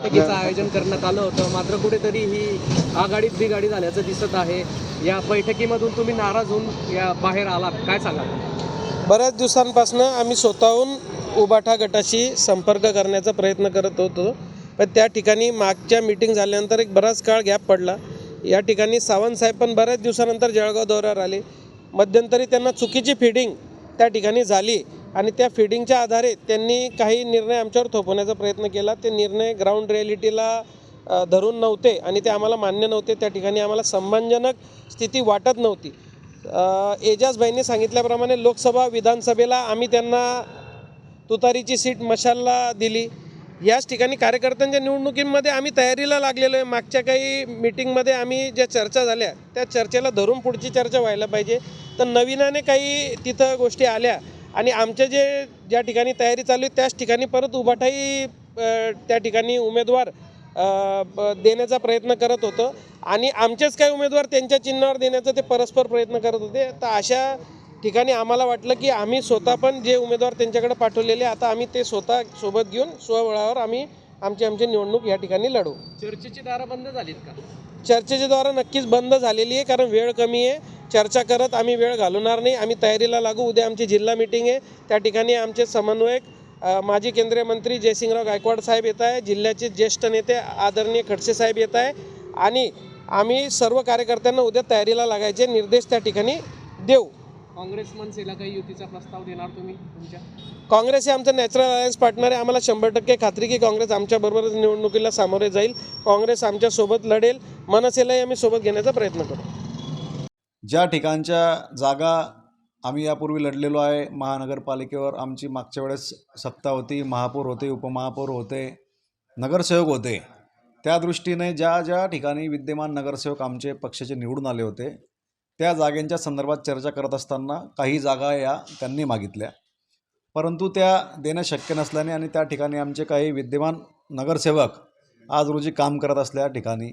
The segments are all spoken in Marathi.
बैठकीचं आयोजन करण्यात आलं होतं, मात्र कुठेतरी ही आघाडीत बिघाडी झाल्याचं दिसत आहे. या बैठकीमधून तुम्ही नाराज होऊन या बाहेर आलात, काय सांगाल? बऱ्याच दिवसांपासून आम्ही स्वतःहून उबाठा गटाशी संपर्क करण्याचा प्रयत्न करत होतो, पण त्या ठिकाणी मागच्या मीटिंग झाल्यानंतर एक बराच काळ गॅप पडला. या ठिकाणी सावंत साहेब पण बऱ्याच दिवसानंतर जळगाव दौऱ्यावर आले. मध्यंतरी त्यांना चुकीची फीडिंग त्या ठिकाणी झाली आणि त्या फीडिंगच्या आधारे त्यांनी काही निर्णय आमच्यावर थोपवण्याचा प्रयत्न केला. ते निर्णय ग्राउंड रिॲलिटीला धरून नव्हते आणि ते आम्हाला मान्य नव्हते. त्या ठिकाणी आम्हाला सन्मानजनक स्थिती वाटत नव्हती. एजाजभाईंनी सांगितल्याप्रमाणे लोकसभा विधानसभेला आम्ही त्यांना तुतारीची सीट मशालला दिली. याच ठिकाणी कार्यकर्त्यांच्या निवडणुकीमध्ये आम्ही तयारीला लागलेलो आहे. मागच्या काही मीटिंगमध्ये आम्ही ज्या चर्चा झाल्या त्या चर्चेला धरून पुढची चर्चा व्हायला पाहिजे. तर नवीनाने काही तिथं गोष्टी आल्या आणि आमच्या ज्या ठिकाणी तयारी चालू आहे त्याच ठिकाणी परत उभाटाही त्या ठिकाणी उमेदवार देण्याचा प्रयत्न करत होतं आणि आमचेच काही उमेदवार त्यांच्या चिन्हावर देण्याचा ते परस्पर प्रयत्न करत होते. तर अशा ठिकाणी आम्हाला वाटलं की आम्ही स्वतः पण जे उमेदवार त्यांच्याकडे पाठवलेले आता आम्ही ते स्वतः सोबत घेऊन स्वबळावर आम्ही आमची निवडणूक या ठिकाणी लढू. चर्चेची दारं बंद झालीत का? चर्चेच्या द्वारा नक्कीच बंद झालेली आहे, कारण वेळ कमी आहे. चर्चा करत आम्ही वेळ घालवणार नाही. आम्ही तयारीला लागू. उद्या आमची जिल्हा मीटिंग आहे. त्या ठिकाणी आमचे समन्वयक माजी केंद्रीय मंत्री जयसिंगराव गायकवाड साहेब येत आहे. जिल्ह्याचे ज्येष्ठ नेते आदरणीय खडसे साहेब येत आहे आणि आम्ही सर्व कार्यकर्त्यांना उद्या तयारीला लागायचे निर्देश त्या ठिकाणी देऊ. काँग्रेस मनसेला काही युतीचा प्रस्ताव देणार तुम्ही तुमच्या? काँग्रेस हे आमचं नॅचरल अलायन्स पार्टनर आहे. आम्हाला 100% खात्री की काँग्रेस आमच्याबरोबरच निवडणुकीला सामोरे जाईल. काँग्रेस आमच्यासोबत लढेल. मनसेलाही आम्ही सोबत घेण्याचा प्रयत्न करू. ज्या ठिकाणच्या जागा आम्ही यापूर्वी लढलेलो आहे, महानगरपालिकेवर आमची मागच्या वेळेस सत्ता होती, महापौर होते, उपमहापौर होते, नगरसेवक होते. त्या दृष्टीने ज्या ठिकाणी विद्यमान नगरसेवक आमचे पक्षाचे निवडून आले होते त्या जागांच्या संदर्भात चर्चा करत असताना काही जागा या त्यांनी मागितल्या, परंतु त्या देणं शक्य नसल्याने आणि त्या ठिकाणी आमचे काही विद्यमान नगरसेवक आज रोजी काम करत असल्या ठिकाणी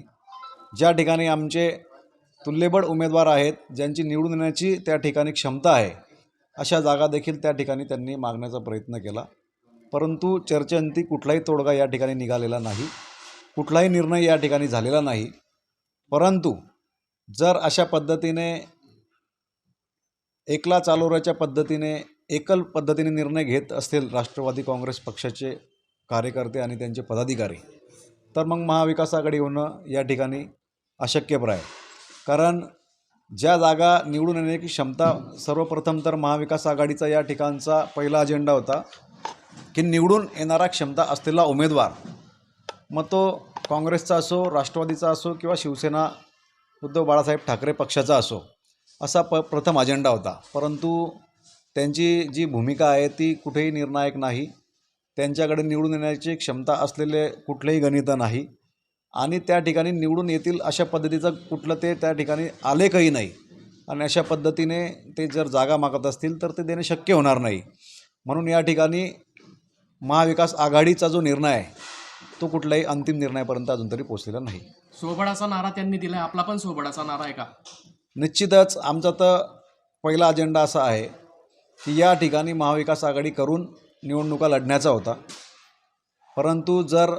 ज्या ठिकाणी आमचे तुल्यबळ उमेदवार आहेत, ज्यांची निवडून येण्याची त्या ठिकाणी क्षमता आहे, अशा जागा देखील त्या ठिकाणी त्यांनी मागण्याचा प्रयत्न केला. परंतु चर्चेअंती कुठलाही तोडगा या ठिकाणी निघालेला नाही, कुठलाही निर्णय या ठिकाणी झालेला नाही. परंतु जर अशा पद्धतीने एकला चालोऱ्याच्या पद्धतीने एकल पद्धतीने निर्णय घेत असतील राष्ट्रवादी काँग्रेस पक्षाचे कार्यकर्ते आणि त्यांचे पदाधिकारी, तर मग महाविकास आघाडी होणं या ठिकाणी अशक्यप्राय आहे. कारण ज्या जागा निवडून येण्याची क्षमता सर्वप्रथम तर महाविकास आघाडीचा या ठिकाणचा पहिला अजेंडा होता की निवडून येणारा क्षमता असलेला उमेदवार, मग तो काँग्रेसचा असो, राष्ट्रवादीचा असो किंवा शिवसेना उद्धव बाळासाहेब ठाकरे पक्षाचा असो, असा प्रथम अजेंडा होता. परंतु त्यांची जी भूमिका आहे ती कुठेही निर्णायक नाही. त्यांच्याकडे निवडून येण्याची क्षमता असलेले कुठलेही गणित नाही आणि त्या ठिकाणी निवडून येतील अशा पद्धतीचं कुठलं ते त्या ठिकाणी आलेखही नाही आणि अशा पद्धतीने ते जर जागा मागत असतील तर ते देणे शक्य होणार नाही. म्हणून या ठिकाणी महाविकास आघाडीचा जो निर्णय आहे तो कुठल्याही अंतिम निर्णयापर्यंत अजून तरी पोचलेला नाही. सोबळाचा नारा त्यांनी दिला, आपला पण सोबळाचा नारा आहे का? निश्चितच आमचा तर पहिला अजेंडा असा आहे की या ठिकाणी महाविकास आघाडी करून निवडणुका लढण्याचा होता. परंतु जर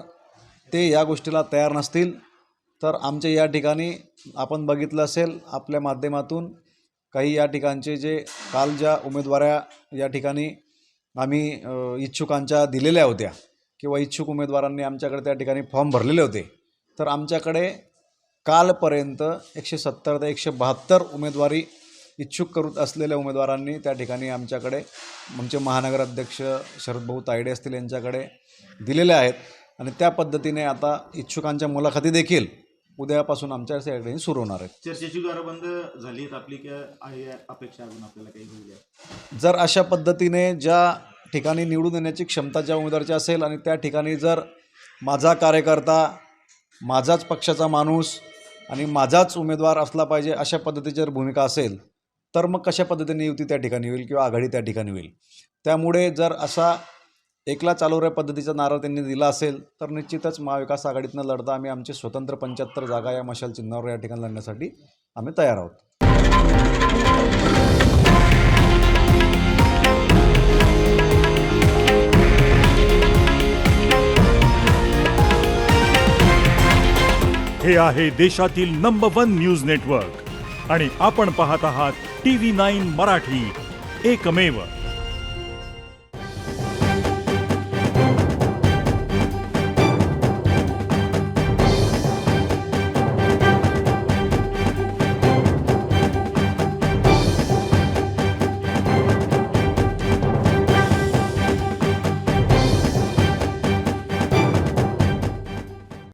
ते या गोष्टीला तयार नसतील तर आमच्या या ठिकाणी आपण बघितलं असेल आपल्या माध्यमातून काही या ठिकाणचे जे काल ज्या उमेदवाऱ्या या ठिकाणी आम्ही इच्छुकांच्या दिलेल्या होत्या किंवा इच्छुक उमेदवारांनी आमच्याकडे त्या ठिकाणी फॉर्म भरलेले होते, तर आमच्याकडे कालपर्यंत 170 ते 172 उमेदवारी इच्छुक करत असलेल्या उमेदवारांनी त्या ठिकाणी आमच्याकडे आमचे महानगर अध्यक्ष शरदभाऊ तायडे असतील यांच्याकडे दिलेले आहेत आणि त्या पद्धतीने आता इच्छुकांच्या मुलाखती देखील उद्यापासून आमच्या ठिकाणी सुरू होणार आहेत. चर्चेची द्वारं बंद झाली आहेत आपली, काय आहे अपेक्षा अजून आपल्याला काही होईल? जर अशा पद्धतीने ज्या ठिकाणी निवडून येण्याची क्षमता ज्या उमेदवाराची असेल आणि त्या ठिकाणी जर माझा कार्यकर्ता, माझाच पक्षाचा माणूस आणि माझाच उमेदवार असला पाहिजे अशा पद्धतीची जर भूमिका असेल तर मग कशा पद्धतीने युती त्या ठिकाणी होईल किंवा आघाडी त्या ठिकाणी होईल. त्यामुळे जर असा एकला चालोऱ्या पद्धतीचा नारा त्यांनी दिला असेल तर निश्चितच महाविकास आघाडीतनं लढता आम्ही आमचे स्वतंत्र 75 जागा या मशाल चिन्हावर या ठिकाणी लढण्यासाठी आम्ही तयार आहोत. हे आहे देशातील नंबर 1 न्यूज नेटवर्क आणि आपण पाहत आहात TV9 मराठी, एकमेव.